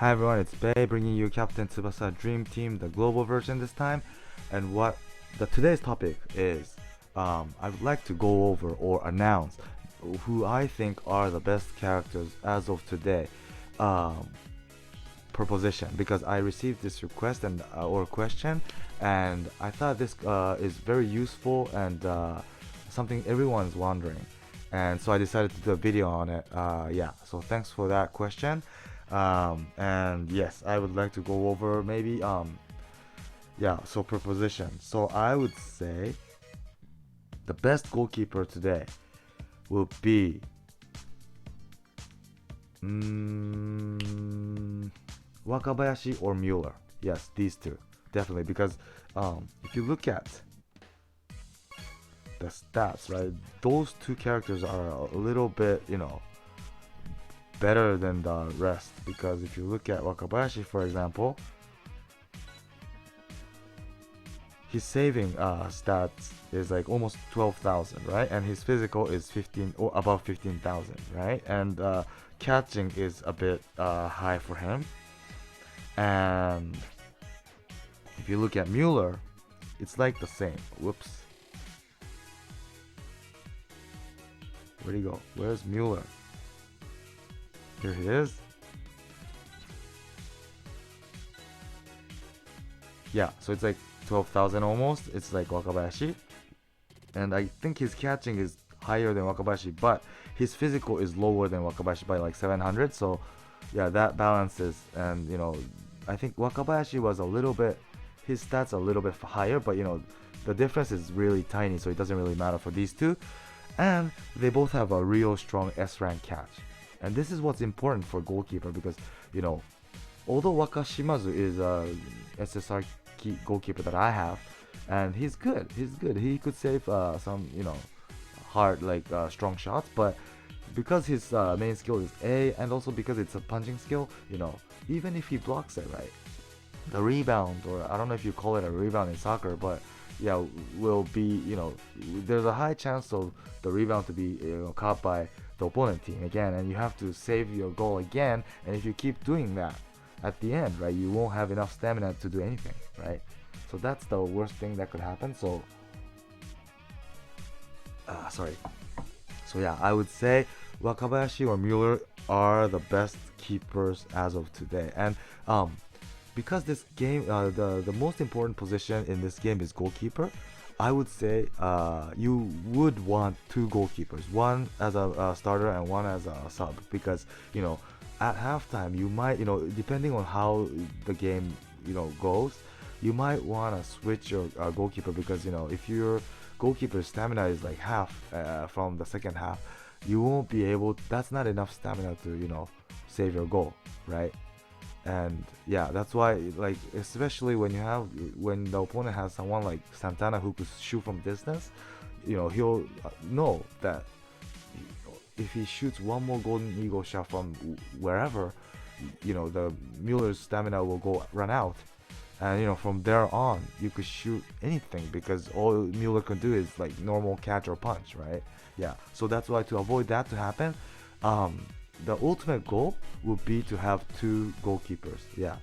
Hi everyone, it's Bay bringing you Captain Tsubasa Dream Team, the global version this time. And what today's topic is, I would like to go over or announce who I think are the best characters as of today, per position, because I received this request and or question, and I thought this is very useful and something everyone's wondering, and so I decided to do a video on it. So thanks for that question. And yes, I would like to go over maybe so per position. So I would say the best goalkeeper today will be Wakabayashi or Mueller. Yes, these two definitely, because if you look at the stats, right, those two characters are a little bit, better than the rest. Because if you look at Wakabayashi, for example, his saving stats is like almost 12,000, right? And his physical is 15 or above 15,000, right? And catching is a bit high for him. And if you look at Mueller, it's like the same. Whoops. Where'd he go? Where's Mueller? Here he is. Yeah, so it's like 12,000 almost. It's like Wakabayashi. And I think his catching is higher than Wakabayashi, but his physical is lower than Wakabayashi by like 700. So yeah, that balances. And I think Wakabayashi was a little bit, his stats a little bit higher, but the difference is really tiny, so it doesn't really matter for these two. And they both have a real strong S rank catch. And this is what's important for goalkeeper, because although Wakashimazu is a SSR goalkeeper that I have, and he's good. He could save some hard strong shots, but because his main skill is A, and also because it's a punching skill, even if he blocks it right, the rebound, or I don't know if you call it a rebound in soccer, but yeah, will be there's a high chance of the rebound to be caught by the opponent team again, and you have to save your goal again. And if you keep doing that at the end, right, you won't have enough stamina to do anything, right? So that's the worst thing that could happen. So yeah, I would say Wakabayashi or Mueller are the best keepers as of today. And because this game, the most important position in this game is goalkeeper, I would say you would want two goalkeepers, one as a starter and one as a sub, because at halftime you might, depending on how the game goes, you might want to switch your goalkeeper, because if your goalkeeper's stamina is like half from the second half, you won't be able, that's not enough stamina to save your goal, right? And yeah, that's why, like, especially when the opponent has someone like Santana who could shoot from distance, he'll know that if he shoots one more golden eagle shot from wherever, the Mueller's stamina will run out, and from there on you could shoot anything, because all Mueller can do is like normal catch or punch, right? Yeah, so that's why, to avoid that to happen, the ultimate goal would be to have two goalkeepers. Yeah,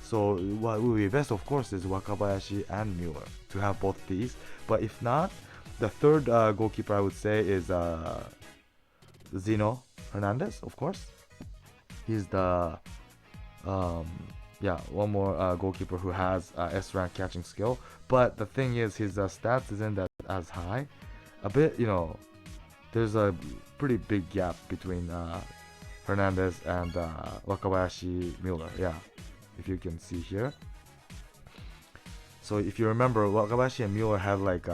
so what would be best, of course, is Wakabayashi and Mueller, to have both these. But if not, the third goalkeeper I would say is Zeno Hernandez, of course. He's the one more goalkeeper who has S rank catching skill. But the thing is, his stats isn't that as high. A bit, there's a pretty big gap between Hernandez and Wakabayashi Mueller. Yeah, if you can see here. So if you remember, Wakabayashi and Mueller have like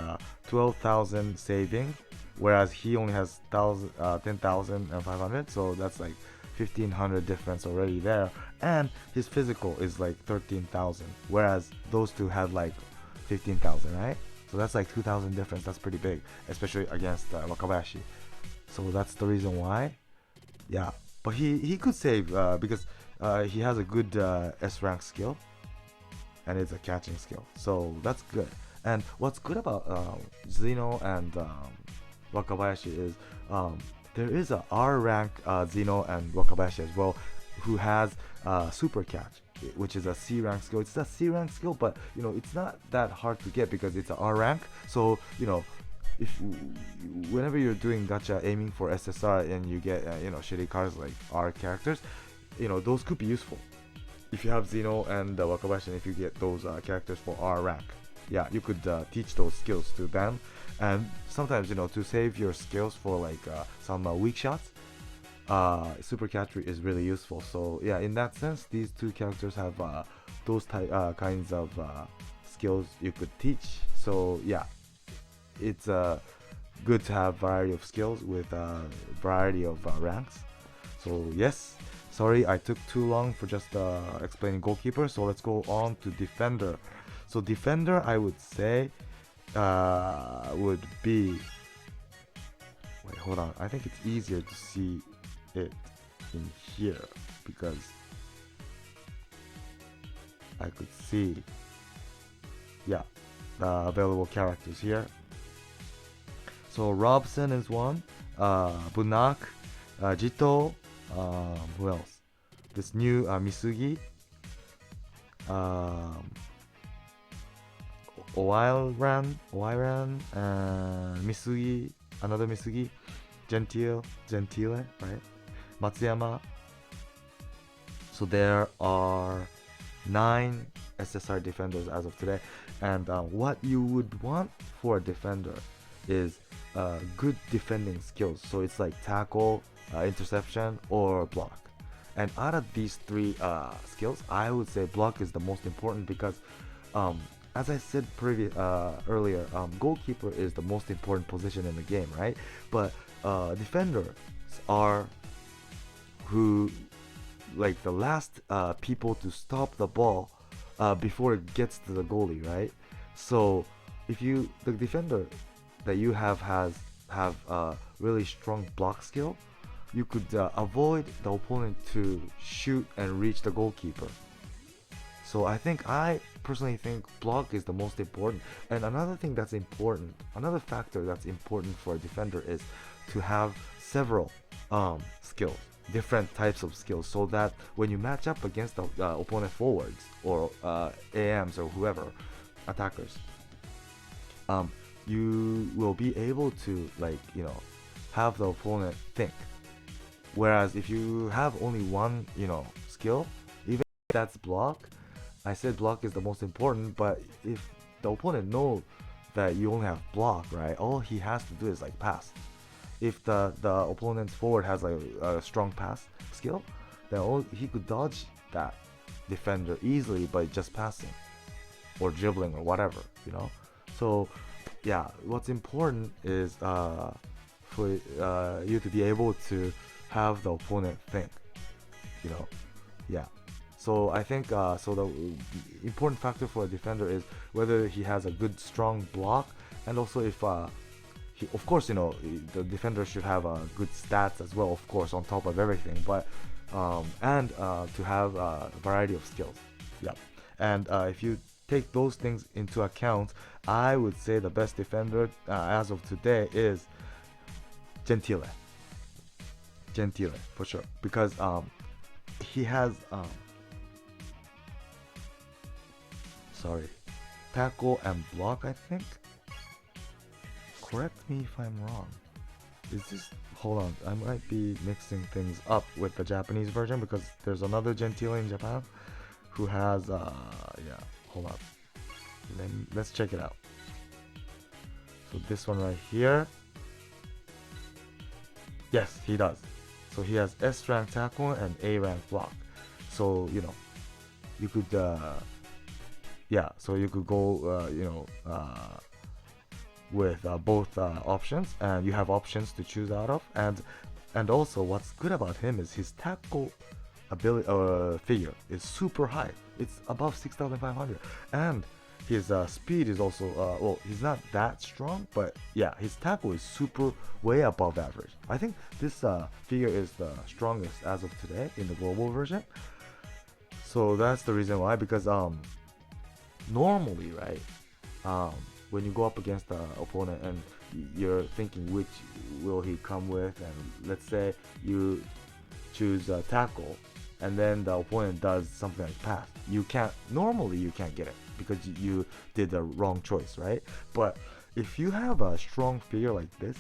12,000 saving, whereas he only has 10,500. So that's like 1,500 difference already there. And his physical is like 13,000, whereas those two have like 15,000, right? So that's like 2,000 difference. That's pretty big, especially against Wakabayashi. So that's the reason why. Yeah, but he could save because he has a good S rank skill, and it's a catching skill, so that's good. And what's good about Zeno and Wakabayashi is there is a R rank Zeno and Wakabayashi as well, who has super catch, which is a C rank skill. It's a C rank skill, but it's not that hard to get because it's an R rank. So if whenever you're doing gacha aiming for SSR and you get shitty cards like R characters, those could be useful. If you have Xeno and Wakabayashi, and if you get those characters for R rank, yeah, you could teach those skills to them. And sometimes to save your skills for like some weak shots, super catcher is really useful. So yeah, in that sense, these two characters have those kinds of skills you could teach. So yeah, it's good to have variety of skills with variety of ranks. So yes, sorry I took too long for just explaining goalkeeper. So let's go on to defender. So defender, I would say would be, wait, hold on, I think it's easier to see it in here because I could see, yeah, the available characters here. So Robson is one, Bunak, Jito, who else? This new Misugi, Oiran, Misugi, another Misugi, Gentile, right? Matsuyama. So there are 9 SSR defenders as of today, and what you would want for a defender is good defending skills. So it's like tackle, interception, or block. And out of these 3 skills, I would say block is the most important because as I said earlier, goalkeeper is the most important position in the game, right? But defenders are who, like, the last people to stop the ball before it gets to the goalie, right? So if the defender that you have have really strong block skill, you could avoid the opponent to shoot and reach the goalkeeper. So I personally think block is the most important. And another factor that's important for a defender is to have several skills, different types of skills, so that when you match up against the opponent forwards or AMs or whoever, attackers, you will be able to, like, have the opponent think. Whereas if you have only one, skill, even if that's block, I said block is the most important, but if the opponent knows that you only have block, right, all he has to do is like pass. If the opponent's forward has like a strong pass skill, then he could dodge that defender easily by just passing or dribbling or whatever, So yeah, what's important is for you to be able to have the opponent think, yeah. So I think so the important factor for a defender is whether he has a good strong block, and also if he, of course, the defender should have good stats as well, of course, on top of everything, but and to have a variety of skills. Yeah. And if you take those things into account, I would say the best defender as of today is Gentile for sure, because he has tackle and block, I think. Correct me if I'm wrong. Hold on, I might be mixing things up with the Japanese version, because there's another Gentile in Japan who has yeah, hold on, let's check it out. So this one right here, yes, he does. So he has S rank tackle and A rank block. So you could yeah, so you could go with both options, and you have options to choose out of. And also what's good about him is his tackle ability figure is super high. It's above 6,500, and his speed is also well, he's not that strong, but yeah, his tackle is super way above average. I think this figure is the strongest as of today in the global version. So that's the reason why, because normally, right, when you go up against the opponent and you're thinking which will he come with, and let's say you choose tackle, and then the opponent does something like pass, normally you can't get it because you did the wrong choice, right? But if you have a strong figure like this,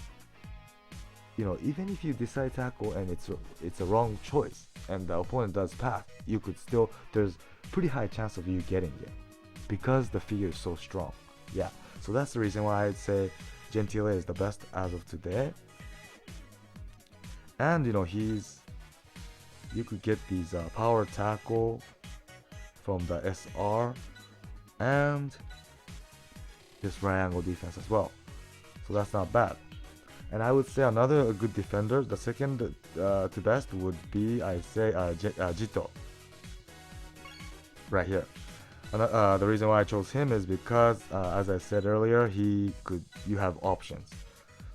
even if you decide tackle and it's a wrong choice and the opponent does pass, there's pretty high chance of you getting it because the figure is so strong. Yeah, so that's the reason why I'd say Gentile is the best as of today. And you could get these power tackle from the SR and this right angle defense as well, so that's not bad. And I would say another good defender, the second to best would be, I say, Jito. Right here. The reason why I chose him is because, as I said earlier, you have options.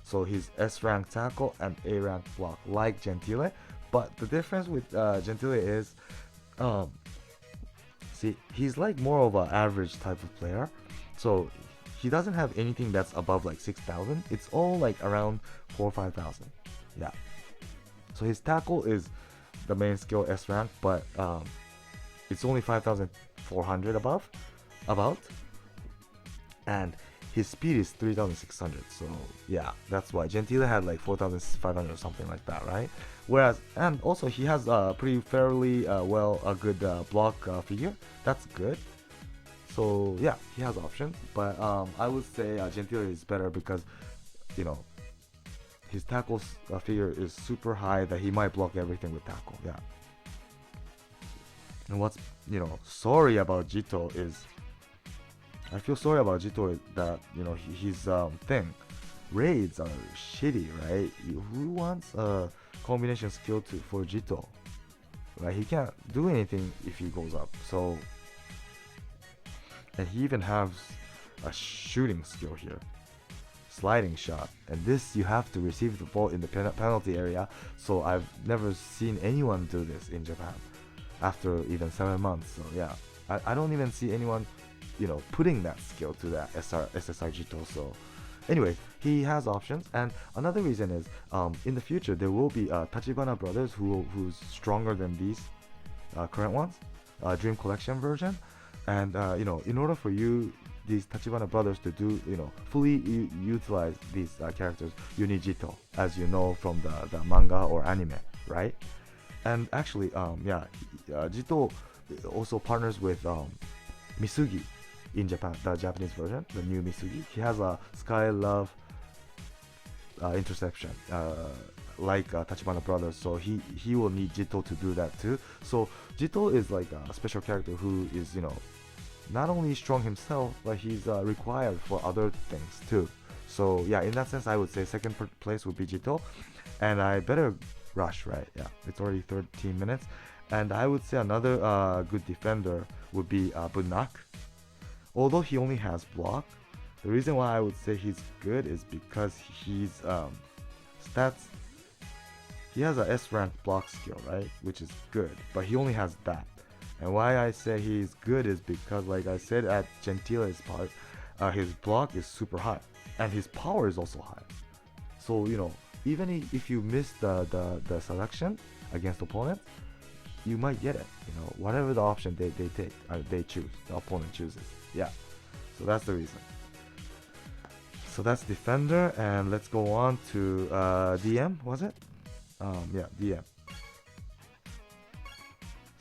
So he's S rank tackle and A rank block, like Gentile. But the difference with Gentile is, see, he's like more of an average type of player. So he doesn't have anything that's above like 6,000. It's all like around 4,000 or 5,000. Yeah. So his tackle is the main skill S rank, but it's only 5,400 about, and his speed is 3,600. So yeah, that's why Gentile had like 4,500 or something like that, right? Whereas, and also he has a pretty fairly a good block figure. That's good. So yeah, he has options, but I would say Gentile is better because his tackle figure is super high that he might block everything with tackle. Yeah. And what's sorry about Jito is, I feel sorry about Jito is that his thing, raids are shitty, right? Who wants a combination skill for Jito? Right? He can't do anything if he goes up. So. And he even has a shooting skill here, sliding shot, and this you have to receive the ball in the penalty area. So I've never seen anyone do this in Japan after even 7 months. So yeah, I don't even see anyone putting that skill to that SSR Jito. So anyways, he has options. And another reason is in the future there will be Tachibana brothers who's stronger than these current ones, Dream Collection version. And in order for these Tachibana brothers to do fully utilize these characters, you need Jito, as you know from the manga or anime, right? And actually Jito also partners with Misugi in Japan, the Japanese version, the new Misugi. He has a Sky Love interception like Tachibana brothers, so he will need Jito to do that too. So Jito is like a special character who is not only strong himself, but he's required for other things too. So yeah, in that sense I would say second place would be Jito. And I better rush, right? Yeah, it's already 13 minutes. And I would say another good defender would be Bunak. Although he only has block, the reason why I would say he's good is because he's stats. He has a S rank block skill, right? Which is good, but he only has that. And why I say he's good is because, like I said at Gentile's part, his block is super high, and his power is also high. So even if you miss the selection against opponent, you might get it. Whatever the option they choose, the opponent chooses. Yeah. So that's the reason. So that's defender, and let's go on to DM. Was it? Yeah, DM.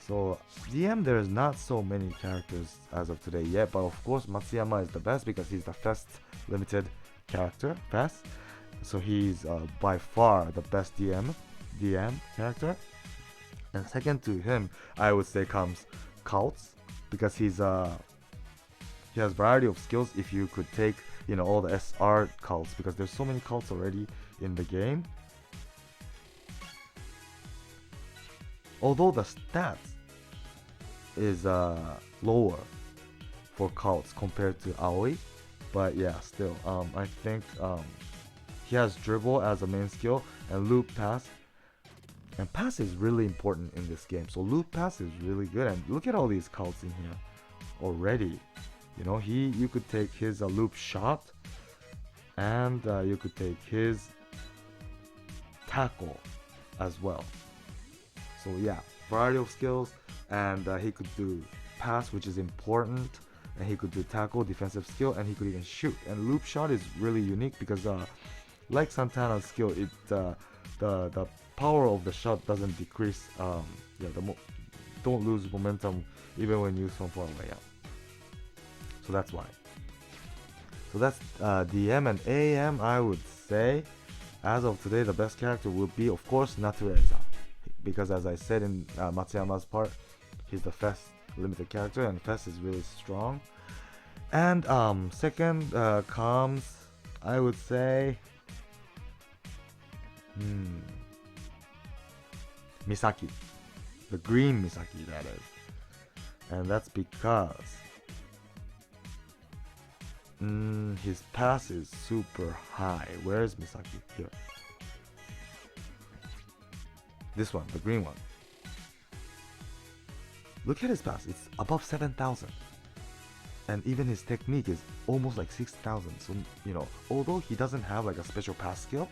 So DM, there's not so many characters as of today yet, but of course Matsuyama is the best because he's the first limited character, fast. So he's by far the best DM character. And second to him, I would say comes Cults, because he has variety of skills. If you could take all the SR cults, because there's so many cults already in the game. Although the stats is lower for cults compared to Aoi, but yeah, still I think he has dribble as a main skill and loop pass. And pass is really important in this game. So loop pass is really good. And look at all these cults in here already. You could take his loop shot, and you could take his tackle as well. So yeah, variety of skills, and he could do pass, which is important, and he could do tackle, defensive skill, and he could even shoot. And loop shot is really unique because like Santana's skill, the power of the shot doesn't decrease. Don't lose momentum even when used from far away. So that's why. So that's DM and AM. I would say, as of today, the best character would be, of course, Natureza, because as I said in Matsuyama's part, he's the Fest limited character, and Fest is really strong. And second comes, I would say, Misaki, the green Misaki, that is. And that's because his pass is super high. Where is Misaki? Here. This one, the green one. Look at his pass, it's above 7,000. And even his technique is almost like 6,000. So, although he doesn't have like a special pass skill,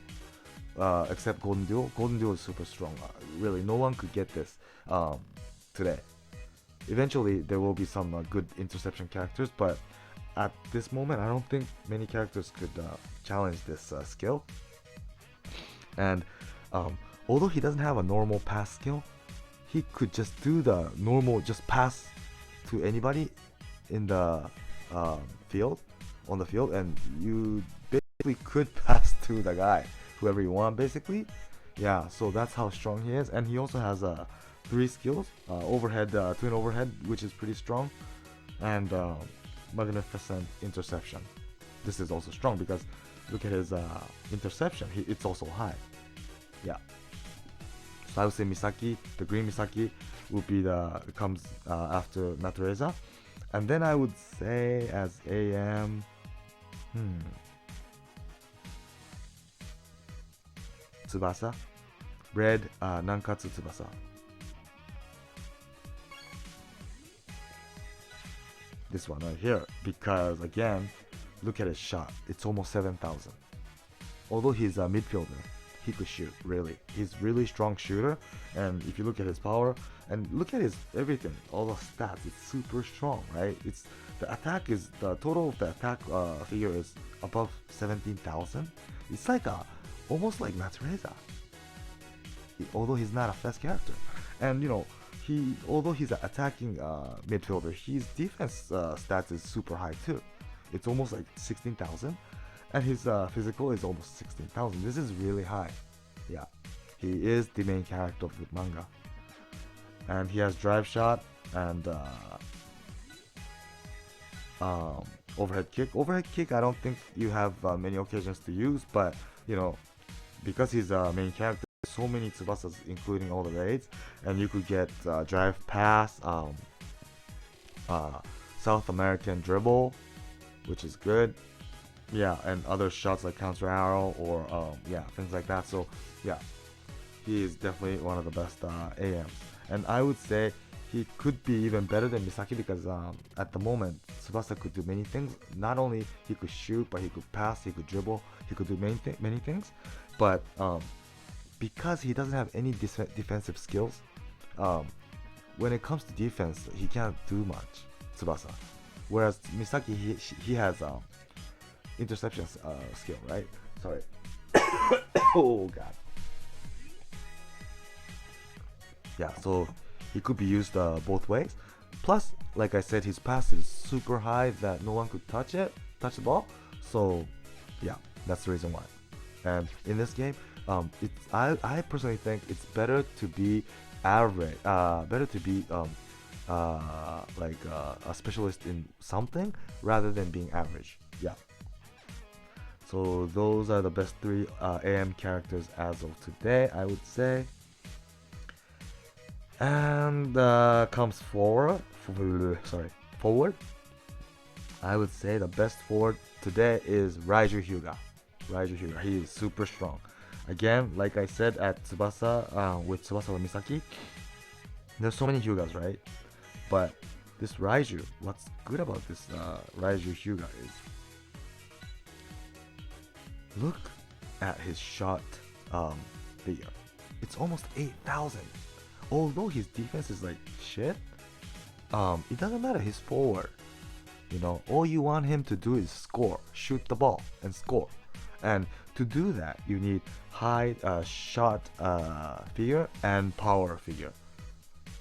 except Golden Duel is super strong. Really, no one could get this today. Eventually, there will be some good interception characters, but at this moment, I don't think many characters could challenge this skill. And although he doesn't have a normal pass skill, he could just do the normal, just pass to anybody in the field, and you basically could pass to the guy, whoever you want, basically. Yeah, so that's how strong he is. And he also has 3 skills, overhead, twin overhead, which is pretty strong, and magnificent interception. This is also strong because look at his interception, it's also high. Yeah. So I would say Misaki, the green Misaki, would be comes after Natureza. And then I would say as AM, Tsubasa, red Nankatsu Tsubasa. This one right here, because again, look at his shot, it's almost 7,000. Although he's a midfielder, he could shoot, really. He's really strong shooter, and if you look at his power, and look at his everything, all the stats, it's super strong, right? It's the attack is, the total of the attack figure is above 17,000. It's like almost like Natureza, although he's not a fast character. And although he's an attacking midfielder, his defense stats is super high too. It's almost like 16,000, and his physical is almost 16,000. This is really high. Yeah, he is the main character of the manga, and he has drive shot and overhead kick. Overhead kick, I don't think you have many occasions to use, but because he's a main character, so many Tsubasas, including all the raids, and you could get drive pass, South American dribble, which is good. Yeah, and other shots like counter arrow or things like that. So yeah, he is definitely one of the best AMs, and I would say he could be even better than Misaki because at the moment Tsubasa could do many things. Not only he could shoot, but he could pass, he could dribble, he could do many things. But because he doesn't have any defensive skills, when it comes to defense, he can't do much, Tsubasa. Whereas Misaki, he has interception skill, right? Sorry. Oh god. Yeah, so he could be used both ways. Plus, like I said, his pass is super high that no one could touch the ball. So yeah, that's the reason why. And in this game, I personally think it's better to be average, better to be like a specialist in something rather than being average. Yeah. So those are the best 3 AM characters as of today, I would say. And comes forward. I would say the best forward today is Raiju Hyuga. He is super strong. Again, like I said at Tsubasa, with Tsubasa or Misaki, there's so many Hyugas, right? But this Raiju, what's good about this Raiju Hyuga is, look at his shot figure. It's almost 8,000. although his defense is like shit, it doesn't matter, he's forward. You know, all you want him to do is score, shoot the ball and score. And to do that, you need high shot figure and power figure.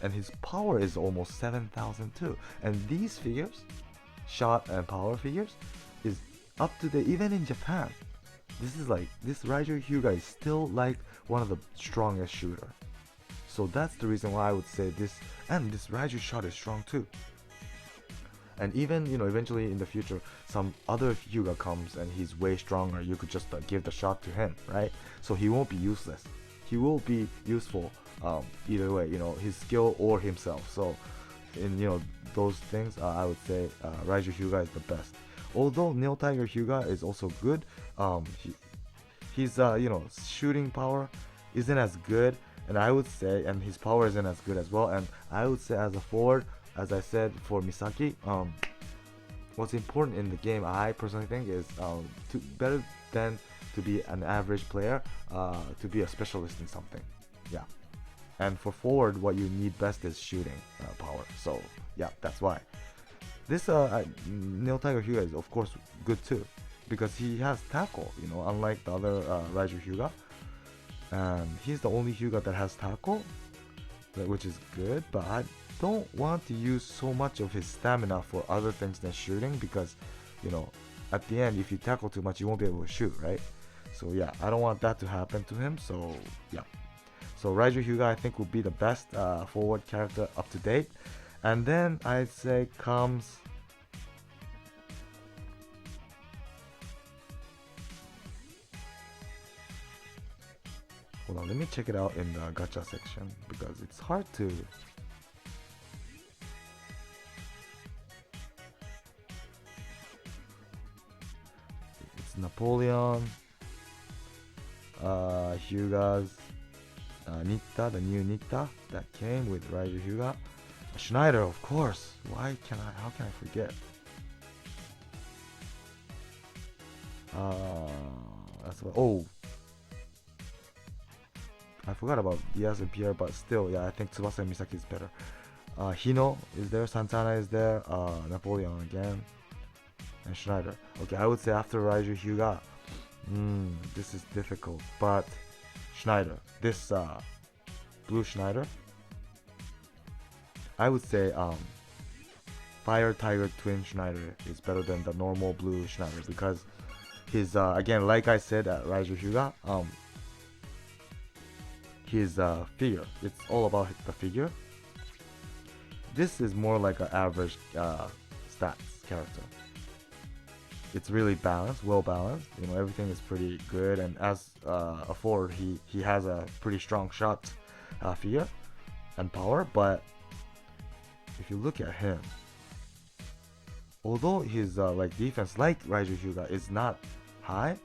And his power is almost 7,000 too. And these figures, shot and power figures, is up to date even in Japan. This Raiju Hyuga is still like one of the strongest shooter. So that's the reason why I would say this, and this Raiju shot is strong too. And even, you know, eventually in the future, some other Hyuga comes and he's way stronger. You could just give the shot to him, right? So he won't be useless. He will be useful either way, you know, his skill or himself. So, in, you know, those things, I would say Raiju Hyuga is the best. Although Neo Tiger Hyuga is also good, his you know, shooting power isn't as good, and I would say, and his power isn't as good as well. And I would say as a forward, as I said for Misaki, what's important in the game, I personally think, is better than to be an average player, to be a specialist in something. Yeah. And for forward, what you need best is shooting power. So yeah, that's why. This Neo Tiger Hyuga is of course good too, because he has tackle, you know, unlike the other Raiju Hyuga. And he's the only Hyuga that has tackle, which is good, but I don't want to use so much of his stamina for other things than shooting, because, you know, at the end, if you tackle too much, you won't be able to shoot, right? So yeah, I don't want that to happen to him. So yeah, so Raiju Hyuga I think would be the best forward character up to date. And then I'd say comes hold on, let me check it out in the gacha section, because it's hard to it's Napoleon, Hyuga's Nitta, the new Nitta that came with Raiju Hyuga. Schneider, of course. How can I forget? That's what. Oh, I forgot about Diaz and Pierre, but still, yeah, I think Tsubasa and Misaki is better. Hino is there, Santana is there, Napoleon again, and Schneider. Okay, I would say after Raiju Hyuga, this is difficult, but Schneider, this blue Schneider, I would say Fire Tiger Twin Schneider is better than the normal blue Schneider, because his again, like I said at Raiju Hyuga, his figure, it's all about the figure. This is more like an average stats character. It's really balanced, well balanced, you know, everything is pretty good, and as a forward, he has a pretty strong shot figure and power. But if you look at him, although his like defense, like Raiju Hyuga, is not high,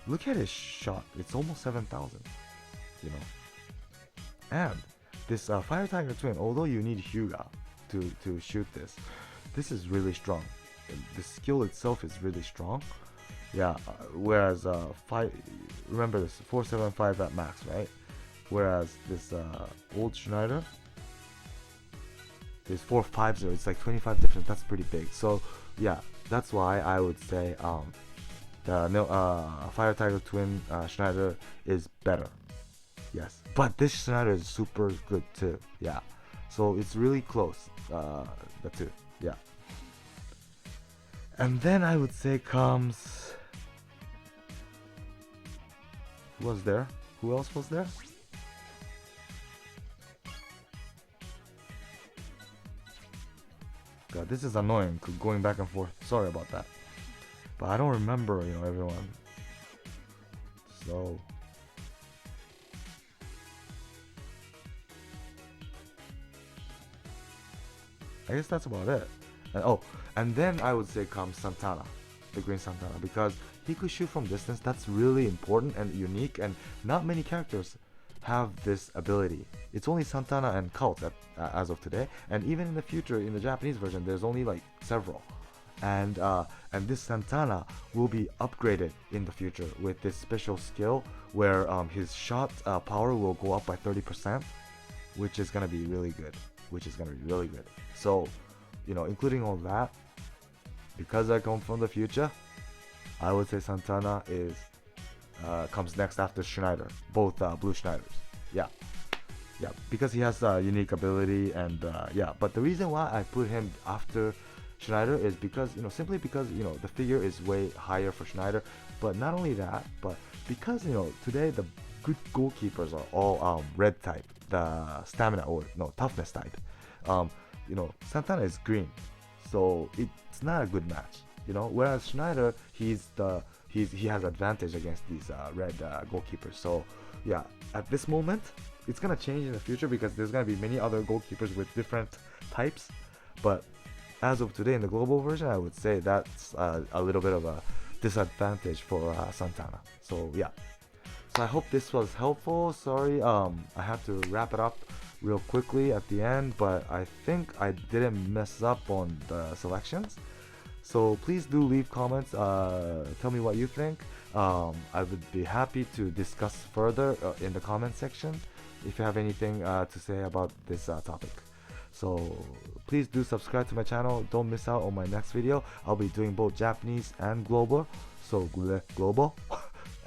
look at his shot, it's almost 7,000, you know. And this Fire Tiger Twin, although you need Hyuga to shoot this is really strong. The skill itself is really strong. Yeah, whereas remember this 475 at max, right? Whereas this old Schneider is 450. It's like 25 difference. That's pretty big. So yeah, that's why I would say the Fire Tiger Twin Schneider is better. Yes, but this Schneider is super good too. Yeah, so it's really close, the two. Yeah. And then I would say comes, who was there? Who else was there? God, this is annoying, going back and forth. Sorry about that. But I don't remember, you know, everyone. So I guess that's about it. And and then I would say comes Santana, the green Santana, because he could shoot from distance. That's really important and unique, and not many characters have this ability. It's only Santana and Cult as of today, and even in the future, in the Japanese version, there's only like several. And this Santana will be upgraded in the future with this special skill where his shot power will go up by 30%. which is gonna be really good. So, including all that, because I come from the future, I would say Santana comes next after Schneider, both Blue Schneiders. Yeah, because he has a unique ability, and but the reason why I put him after Schneider is because simply because the figure is way higher for Schneider, but not only that, but because today the good goalkeepers are all red type, the stamina or toughness type. Santana is green, so it's not a good match. Whereas Schneider, he has advantage against these red goalkeepers. So yeah, at this moment, it's gonna change in the future because there's gonna be many other goalkeepers with different types. But as of today in the global version, I would say that's a little bit of a disadvantage for Santana. So yeah. So I hope this was helpful. Sorry, I had to wrap it up real quickly at the end, but I think I didn't mess up on the selections. So please do leave comments. Tell me what you think. I would be happy to discuss further in the comment section if you have anything to say about this topic. So please do subscribe to my channel. Don't miss out on my next video. I'll be doing both Japanese and global. So global.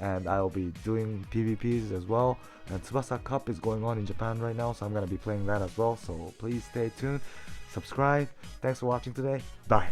And I'll be doing PvPs as well. And Tsubasa Cup is going on in Japan right now, so I'm going to be playing that as well. So please stay tuned. Subscribe. Thanks for watching today. Bye.